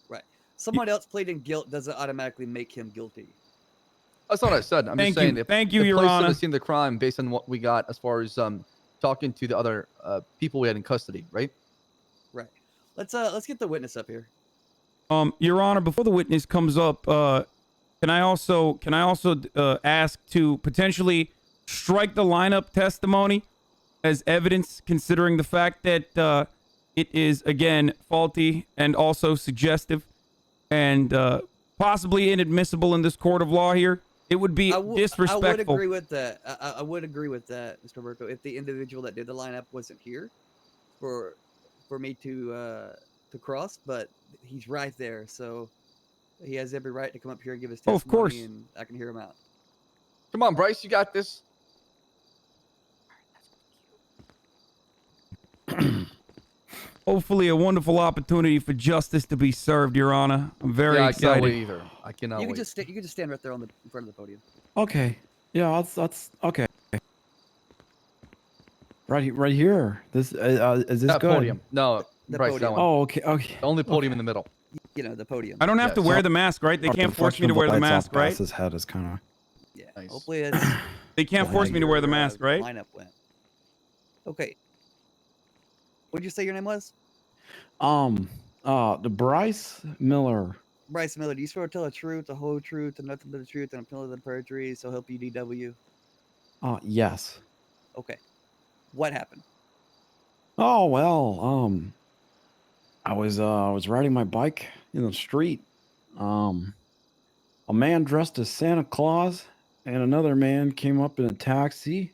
Right. Someone else pleading guilt doesn't automatically make him guilty. That's not what I said. I'm just saying. Thank you, the Your police Honor. have seen the crime based on what we got as far as talking to the other people we had in custody, right? Right. Let's get the witness up here. Your Honor, before the witness comes up, can I also ask to potentially strike the lineup testimony as evidence, considering the fact that it is again faulty and also suggestive and possibly inadmissible in this court of law here? It would be disrespectful. I would agree with that. I would agree with that, Mr. Humberto. If the individual that did the lineup wasn't here for me to cross, but he's right there, so he has every right to come up here and give his testimony. Of course. And I can hear him out. Come on, Bryce, you got this. Hopefully a wonderful opportunity for justice to be served, Your Honor. I'm very I excited. can't wait either. I cannot You wait. can just stand right there in front of the podium. Okay. Yeah, that's okay. Right here. This is this That good? podium. No, The Bryce, podium. that one. Oh, okay. The only podium in the middle. You know, the podium. I don't have to wear the mask, right? They can't force me to wear the mask, right? His head is kind of. Yeah. Nice. Hopefully it's. They can't force me to wear the mask, right? Lineup went. Okay. What'd you say your name was? The Bryce Miller. Bryce Miller. Do you swear to tell the truth, the whole truth, and nothing but the truth, and a penalty of perjury? So help you, DW. Yes. Okay. What happened? Oh well, I was riding my bike in the street. A man dressed as Santa Claus and another man came up in a taxi.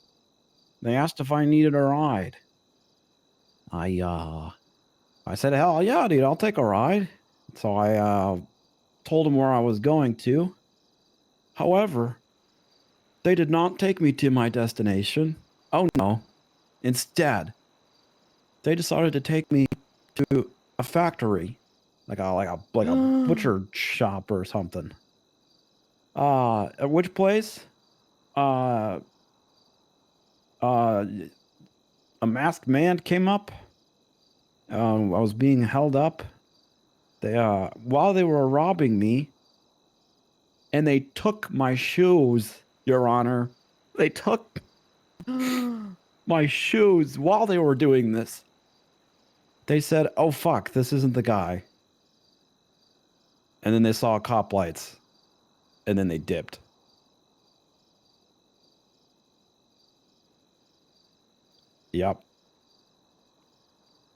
They asked if I needed a ride. I said, hell yeah, dude, I'll take a ride. So I told him where I was going to. However, they did not take me to my destination. Oh no. Instead, they decided to take me to a factory, like a butcher shop or something. At which place? A masked man came up. I was being held up. They while they were robbing me, and they took my shoes, Your Honor. They took my shoes while they were doing this. They said, "Oh fuck, this isn't the guy." And then they saw cop lights, and then they dipped. Yep.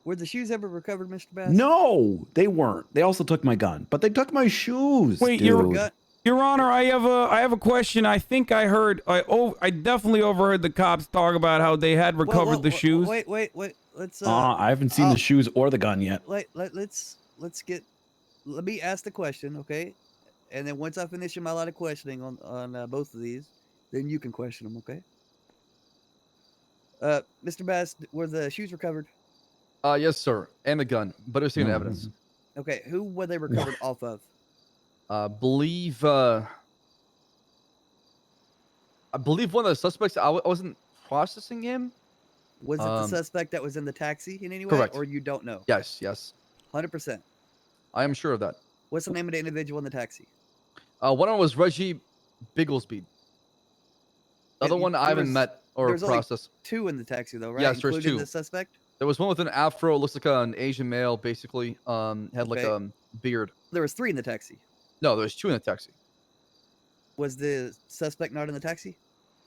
Were the shoes ever recovered, Mr. Bass? No, they weren't. They also took my gun, but they took my shoes. Wait, dude. Your Honor, I have a question. I think I heard. I definitely overheard the cops talk about how they had recovered the shoes. Wait. Let's. I haven't seen the shoes or the gun yet. Let's get. Let me ask the question, okay? And then once I finish my line of questioning on both of these, then you can question them, okay? Mr. Bass, were the shoes recovered? Yes, sir. And the gun, but it was taken evidence. Okay, who were they recovered off of? I believe one of the suspects. I wasn't processing him. Was it the suspect that was in the taxi in any way, correct. or you don't know? Yes, yes. 100%. I am sure of that. What's the name of the individual in the taxi? One of them was Reggie Bigglesby. The other one I haven't met or There's only processed. 2 in the taxi, though, right? Yes, there's Including 2. the suspect? There was one with an afro, looks like an Asian male, basically. Had like Okay. a beard. There was 3 in the taxi. No, there's 2 in the taxi. Was the suspect not in the taxi?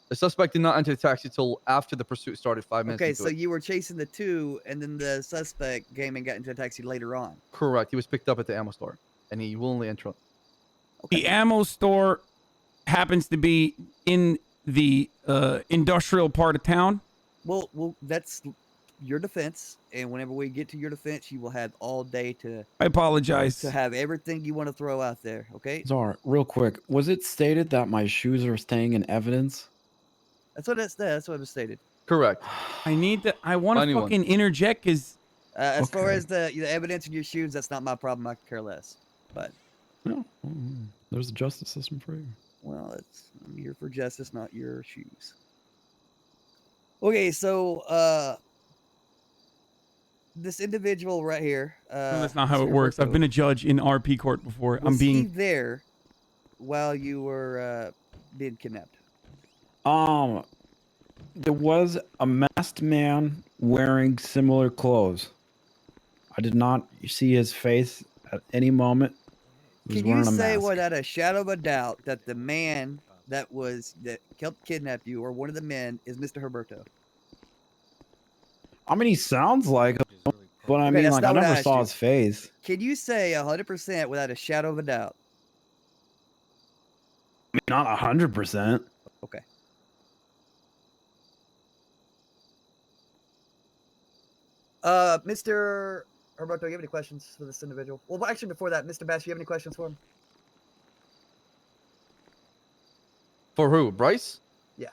The suspect did not enter the taxi until after the pursuit started 5 minutes Okay, into so it. you were chasing the 2, and then the suspect came and got into the taxi later on. Correct. He was picked up at the ammo store, and he willingly entered. The ammo store happens to be in the industrial part of town. Well, that's your defense, and whenever we get to your defense, you will have all day to. I apologize. To have everything you want to throw out there, okay? Czar, real quick, was it stated that my shoes are staying in evidence? That's what it was stated. Correct. I want to fucking interject because as far as the evidence in your shoes, that's not my problem. I could care less. But No, there's a justice system for you. well, I'm here for justice, not your shoes. Okay, so this individual right here. no, that's not how it works. I've been a judge in RP court before. Was he I'm being there while you were being kidnapped? There was a masked man wearing similar clothes. I did not see his face at any moment. He was Can you wearing a say mask. without a shadow of a doubt that the man that kidnapped you, or one of the men, is Mr. Humberto? I mean, he sounds like him, but I Okay, mean, that's like, not I what I never asked saw you. his face. Can you say 100% without a shadow of a doubt? I mean, not 100%. Okay. Mr. Humberto, do you have any questions for this individual? Well, actually, before that, Mr. Bass, do you have any questions for him? For who? Bryce? Yeah.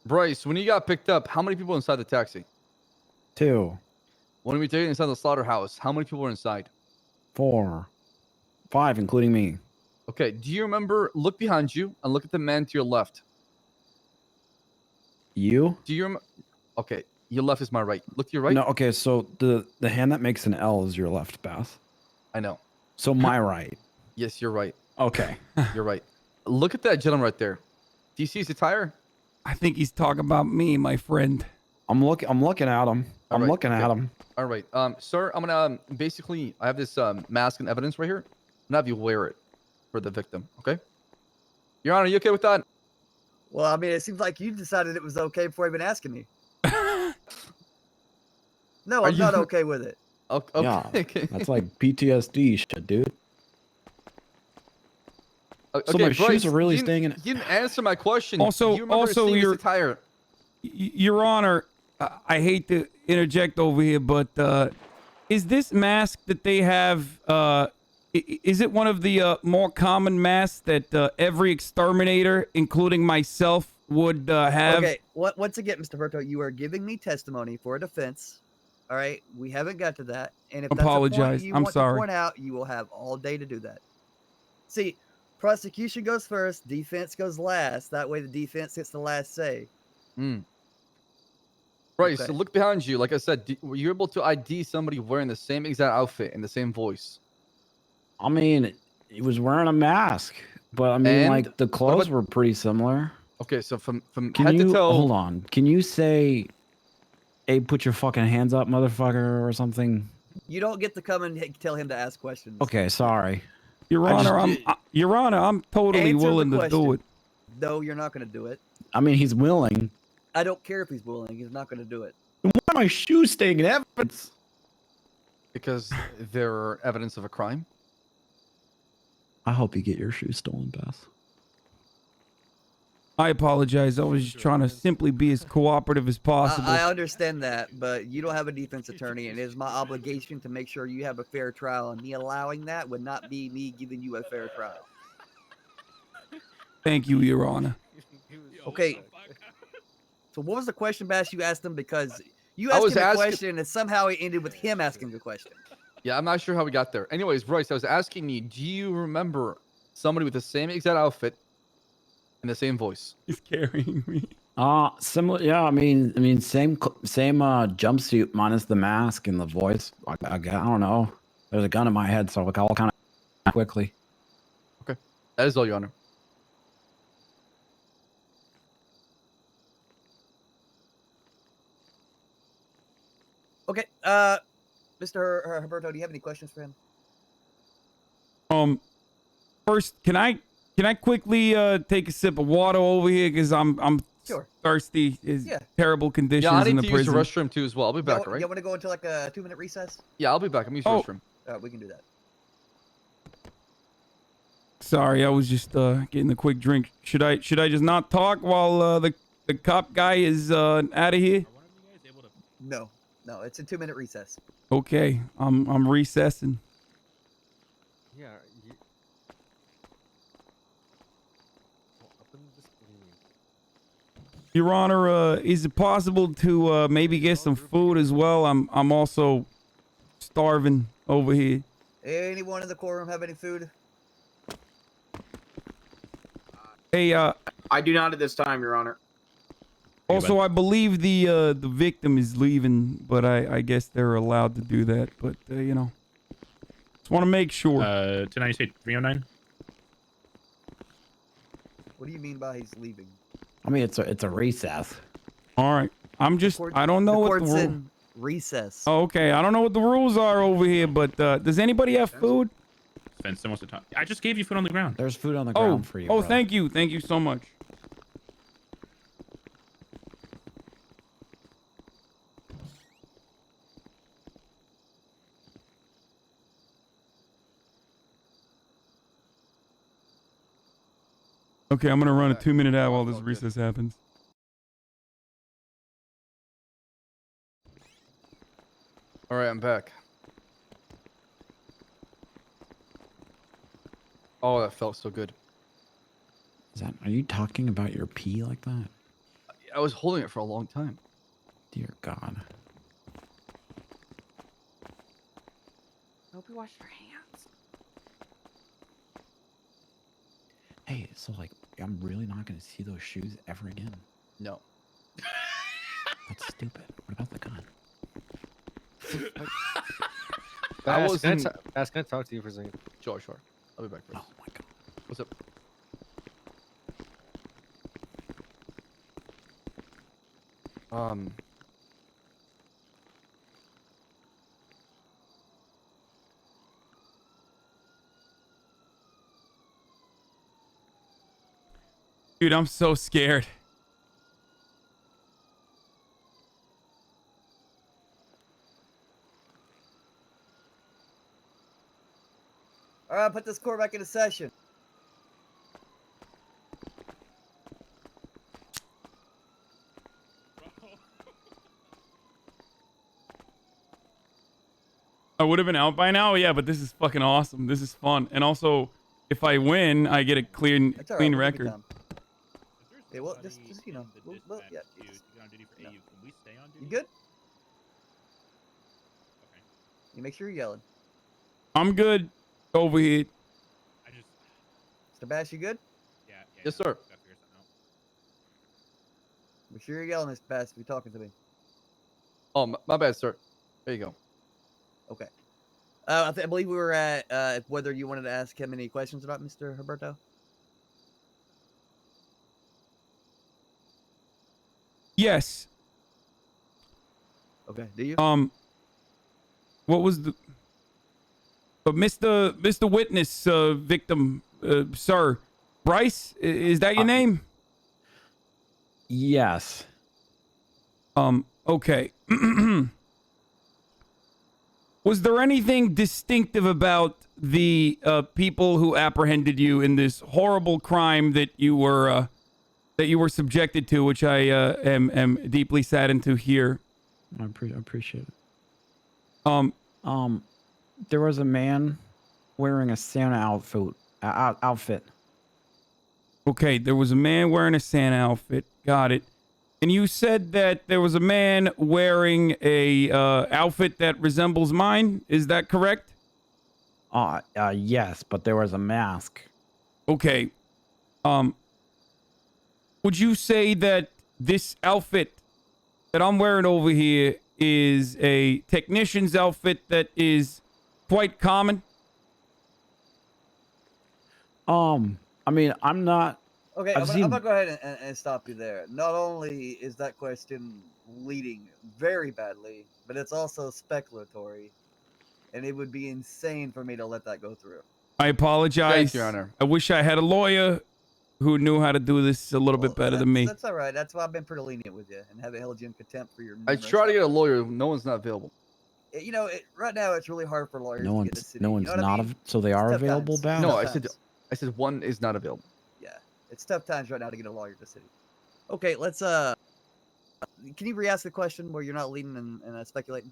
Bryce, when you got picked up, how many people were inside the taxi? 2, When we took it inside the slaughterhouse, how many people were inside? 4, 5, including me. Okay, do you remember? Look behind you and look at the man to your left. You? Do you remember? Okay, your left is my right. Look to your right. No, okay, so the hand that makes an L is your left, Bass. I know. So my right. Yes, you're right. Okay. You're right. Look at that gentleman right there. Do you see his attire? I think he's talking about me, my friend. I'm looking at him. I'm right, looking at him. All right. Sir, I'm gonna basically I have this mask and evidence right here. I'm gonna have you wear it for the victim, okay? Your Honor, you okay with that? Well, I mean, it seems like you decided it was okay before even asking me. No, I'm not okay with it. Okay. Yeah, that's like PTSD shit, dude. So my shoes are really staying in. You didn't answer my question. Also, Do you remember seeing his your attire? Your Honor, I hate to interject over here, but is this mask that they have? Is it one of the more common masks that every exterminator, including myself, would have? Okay, once again, Mr. Humberto, you are giving me testimony for a defense. All right, we haven't got to that, and if Apologize. that's a point you I'm want sorry. to point out, you will have all day to do that. See, prosecution goes first, defense goes last. That way, the defense gets the last say. Right. Okay. So look behind you. Like I said, were you able to ID somebody wearing the same exact outfit and the same voice? I mean, he was wearing a mask, but I mean, And like the clothes were pretty similar. Okay, so from Can head you to toe. hold on? Can you say, "Hey, put your fucking hands up, motherfucker," or something? You don't get to come and tell him to ask questions. Okay, sorry. Your Honor, Your Honor, I'm totally Answer the willing to do question. it. No, you're not going to do it. I mean, he's willing. I don't care if he's willing. He's not going to do it. Why are my shoes staying in evidence? Because they're evidence of a crime. I hope you get your shoes stolen, Beth. I apologize. I was just trying to simply be as cooperative as possible. I understand that, but you don't have a defense attorney, and it is my obligation to make sure you have a fair trial, and me allowing that would not be me giving you a fair trial. Thank you, Your Honor. Okay. So what was the question, Bash, you asked him? Because You I asked was him a asking- question, and somehow it ended with him asking a question. Yeah, I'm not sure how we got there. Anyways, Bryce, I was asking you, do you remember somebody with the same exact outfit and the same voice? He's carrying me. Similar. Yeah, I mean, same jumpsuit minus the mask and the voice. I don't know. There's a gun in my head, so I'll kind of quickly. Okay, that is all, Your Honor. Okay. Mr. Humberto, do you have any questions for him? First, can I quickly take a sip of water over here because I'm Sure. thirsty. Is Yeah. terrible conditions Yeah, I in need the to use the prison. restroom too as well. I'll be back, You all right? want to go into like a 2-minute recess? Yeah, I'll be back. I'm using the restroom. We can do that. Sorry, I was just getting a quick drink. Should I just not talk while the cop guy is out of here? No, it's a 2-minute recess. Okay, I'm recessing. Yeah. Your Honor, is it possible to maybe get some food as well? I'm also starving over here. Anyone in the courtroom have any food? Hey, I do not at this time, Your Honor. also I believe the victim is leaving, but I guess they're allowed to do that. But you know, just want to make sure. Tonight you say 309? What do you mean by he's leaving? I mean, it's a recess. All right, I'm just I don't know what the court's rule. in recess. Oh, okay, I don't know what the rules are over here, but does anybody have food? Svensson wants to talk. I just gave you food on the ground. There's food on the ground for you. Oh, bro. thank you so much. Okay, I'm gonna run a 2-minute ad while this recess happens. All right, I'm back. Oh, that felt so good. Are you talking about your pee like that? I was holding it for a long time. Dear God. Hope you washed your hands. Hey, so like, I'm really not gonna see those shoes ever again. No. That's stupid. What about the gun? Bass, can I talk to you for a second? Sure. I'll be back first. Oh my God. What's up? Dude, I'm so scared. All right, put this court back into session. I would have been out by now, yeah, but this is fucking awesome. This is fun. And also, if I win, I get a clean That's all right, clean we'll give you record. time. Okay, well, just you know, well, yeah. No. You good? You make sure you're yelling. I'm good over here. Mr. Bass, you good? Yes, sir. Make sure you're yelling, Mr. Bass, if you're talking to me. Oh, my bad, sir. There you go. Okay. I believe we were at whether you wanted to ask him any questions about Mr. Humberto. Yes. Okay. Do you? What was the? But Mr. Witness, victim, sir, Bryce, is that your name? Yes. Okay. Was there anything distinctive about the people who apprehended you in this horrible crime that you were subjected to, which I am deeply saddened to hear? I appreciate it. There was a man wearing a Santa outfit. Okay, there was a man wearing a Santa outfit. Got it. And you said that there was a man wearing a outfit that resembles mine. Is that correct? Yes, but there was a mask. Okay. Would you say that this outfit that I'm wearing over here is a technician's outfit that is quite common? I mean, I'm not. Okay, I've I'm gonna go ahead and stop you there. Not only is that question leading very badly, but it's also speculatory, and it would be insane for me to let that go through. I apologize. Thank you, Your Honor. I wish I had a lawyer who knew how to do this a little bit better than me. That's all right. That's why I've been pretty lenient with you and haven't held you in contempt for your. I try to get a lawyer. No one's not available. You know, right now it's really hard for lawyers to get to city. No you one's know what I not. mean? So they It's are tough available, times. Baz? No, Tough I said one is not available. Yeah, it's tough times right now to get a lawyer to city. Okay, let's can you re-ask the question where you're not leading and speculating?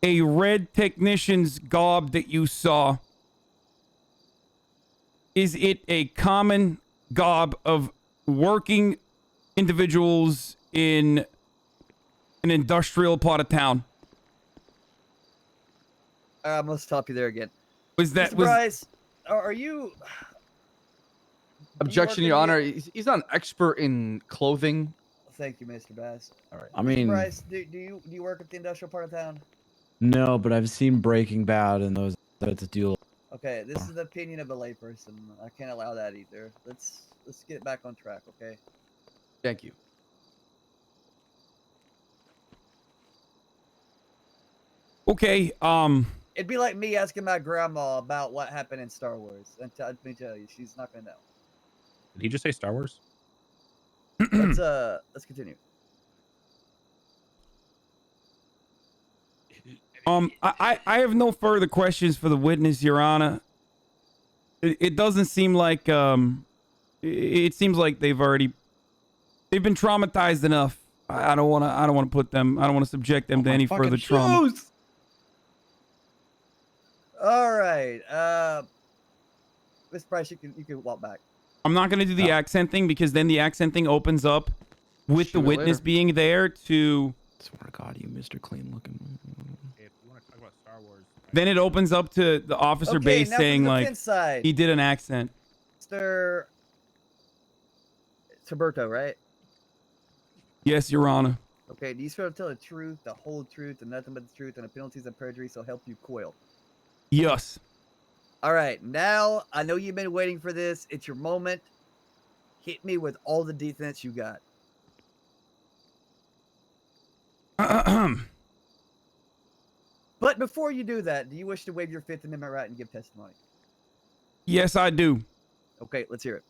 A red technician's garb that you saw, is it a common garb of working individuals in an industrial part of town? I'm gonna stop you there again. Was that Mr. was Bryce, are you? Objection, Your Honor. He's not an expert in clothing. Thank you, Mr. Bass. All right. I mean- Mr. Bryce, do you work at the industrial part of town? No, but I've seen Breaking Bad and those that do. Okay, this is the opinion of a layperson. I can't allow that either. Let's get back on track, okay? Thank you. okay. It'd be like me asking my grandma about what happened in Star Wars. And let me tell you, she's not gonna know. Did he just say Star Wars? Let's continue. I have no further questions for the witness, Your Honor. It doesn't seem like it seems like they've been traumatized enough. I don't want to subject them to any further trauma. All right, Miss Price, you can walk back. I'm not going to do the accent thing because then the accent thing opens up with the witness being there to. Swear to God, you Mr. Clean looking. If you want to talk about Star Wars, Then it opens up to the officer Okay, base now from saying the like defense side. he did an accent. Mr. Humberto, right? Yes, Your Honor. Okay, do you swear to tell the truth, the whole truth, and nothing but the truth, and the penalties of perjury, so help you coil? Yes. All right, now I know you've been waiting for this. It's your moment. Hit me with all the defense you got. But before you do that, do you wish to waive your Fifth Amendment right and give testimony? Yes, I do. Okay, let's hear it.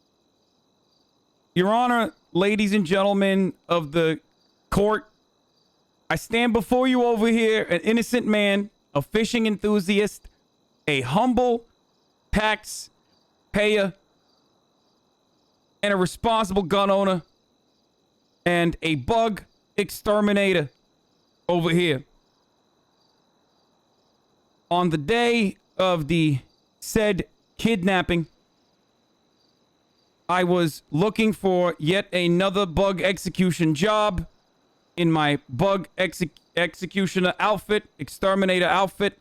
Your Honor, ladies and gentlemen of the court, I stand before you over here, an innocent man, a fishing enthusiast, a humble tax payer, and a responsible gun owner, and a bug exterminator over here. On the day of the said kidnapping, I was looking for yet another bug execution job in my bug executioner outfit, exterminator outfit,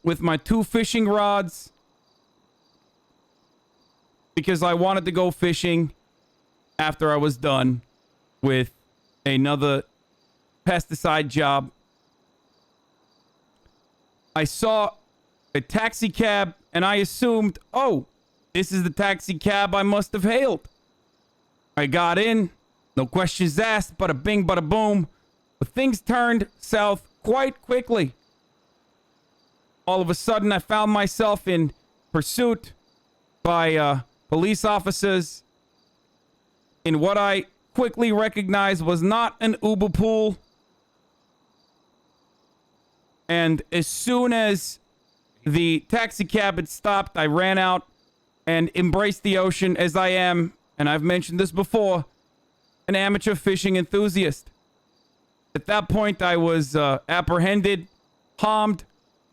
with my 2 fishing rods, because I wanted to go fishing after I was done with another pesticide job. I saw a taxi cab and I assumed, oh, this is the taxi cab I must have hailed. I got in, no questions asked, bada bing, bada boom. But things turned south quite quickly. All of a sudden, I found myself in pursuit by police officers in what I quickly recognized was not an Uber pool. And as soon as the taxi cab had stopped, I ran out and embraced the ocean as I am, and I've mentioned this before, an amateur fishing enthusiast. At that point, I was apprehended, harmed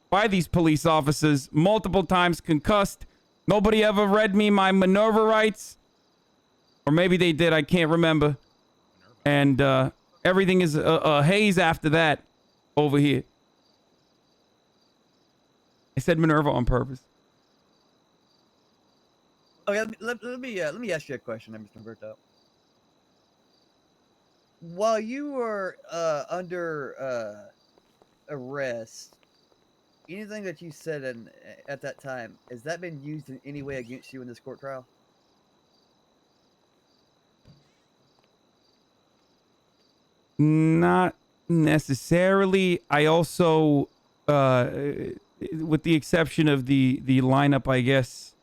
by these police officers, multiple times concussed, Nobody ever read me my Minerva rights. Or maybe they did. I can't remember. And everything is a haze after that over here. I said Minerva on purpose. Okay, let me ask you a question, Mr. Humberto. While you were under arrest, anything that you said at that time, has that been used in any way against you in this court trial? Not necessarily. I also, with the exception of the lineup, I guess.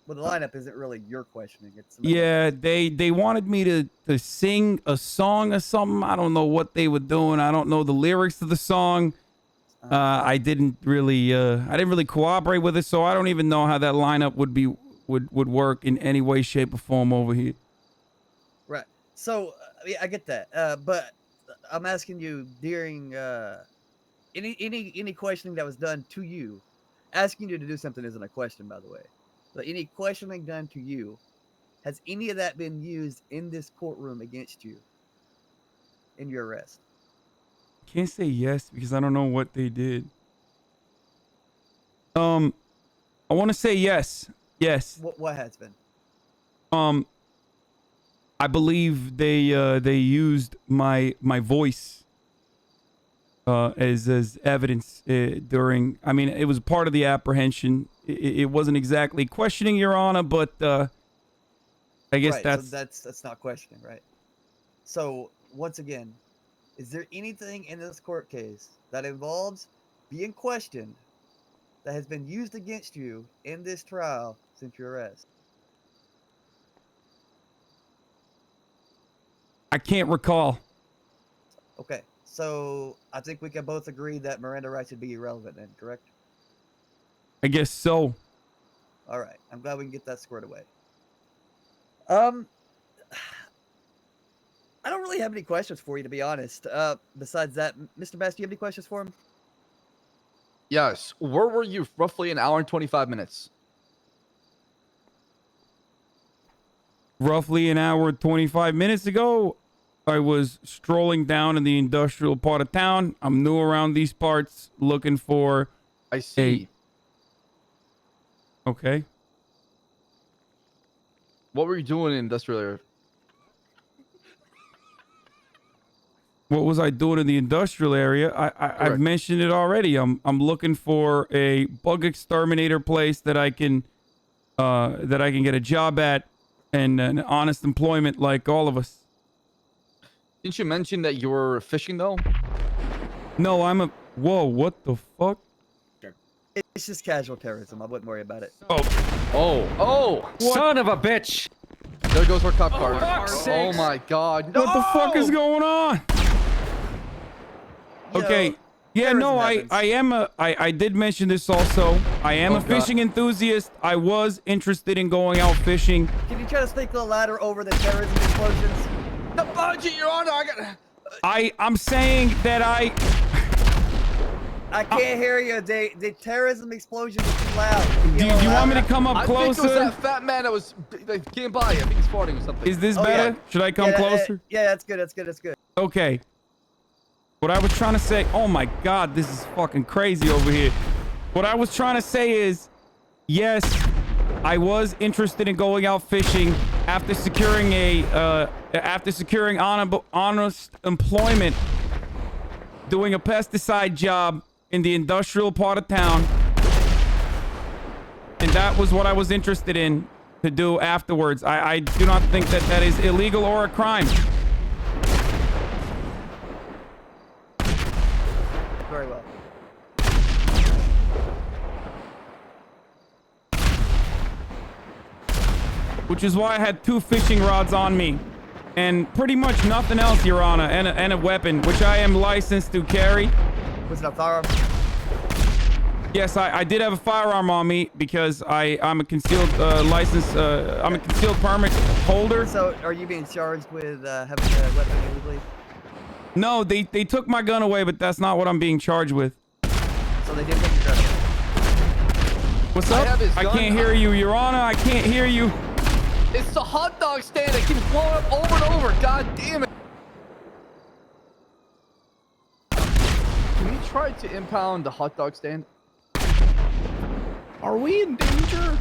Well, the lineup isn't really your questioning. It's Yeah, they wanted me to sing a song or something. I don't know what they were doing. I don't know the lyrics to the song. I didn't really cooperate with it, so I don't even know how that lineup would work in any way, shape, or form over here. Right. So I get that, but I'm asking you during any questioning that was done to you. Asking you to do something isn't a question, by the way. But any questioning done to you, has any of that been used in this courtroom against you in your arrest? Can't say yes because I don't know what they did. I want to say yes. Yes. What has been? I believe they used my voice as evidence during. I mean, it was part of the apprehension. It wasn't exactly questioning, Your Honor, but I guess right, that's so that's not questioning, right? So once again, is there anything in this court case that involves being questioned that has been used against you in this trial since your arrest? I can't recall. Okay, so I think we can both agree that Miranda rights would be irrelevant then, correct? I guess so. All right, I'm glad we can get that squared away. I don't really have any questions for you, to be honest. Besides that, Mr. Bass, do you have any questions for him? Yes. Where were you roughly an hour and 25 minutes? Roughly an hour 25 minutes ago, I was strolling down in the industrial part of town. I'm new around these parts, looking for. I see. Okay. What were you doing in industrial area? What was I doing in the industrial area? I've mentioned it already. I'm looking for a bug exterminator place that I can get a job at and an honest employment like all of us. Didn't you mention that you were fishing though? No, whoa, what the fuck? It's just casual terrorism. I wouldn't worry about it. Oh! Son of a bitch! There goes our cop car. fuck's Oh my god. What the fuck is going on? Okay. Yeah, no, I did mention this also. I am a fishing enthusiast. I was interested in going out fishing. Can you try to sneak the ladder over the terrorism explosions? The budget, Your Honor. I'm saying that I can't hear you. The terrorism explosions are too loud. Do you want me to come up closer? I think it was that fat man that was getting by. I think he's farting or something. Is this better? Should I come closer? Yeah, that's good. That's good. Okay. What I was trying to say, oh my god, this is fucking crazy over here. What I was trying to say is, yes, I was interested in going out fishing after securing honest employment, doing a pesticide job in the industrial part of town. And that was what I was interested in to do afterwards. I do not think that is illegal or a crime. Very well. Which is why I had 2 fishing rods on me. And pretty much nothing else, Your Honor. And a weapon, which I am licensed to carry. Was it a firearm? Yes, I did have a firearm on me because I'm a concealed I'm a concealed permit holder. So, are you being charged with having a weapon illegally? No, they took my gun away, but that's not what I'm being charged with. So they did take your gun away. What's I up? have his I gun. can't hear you, Your Honor. I can't hear you. It's the hot dog stand that keeps blowing up over and over. God damn it. Can you try to impound the hot dog stand? Are we in danger?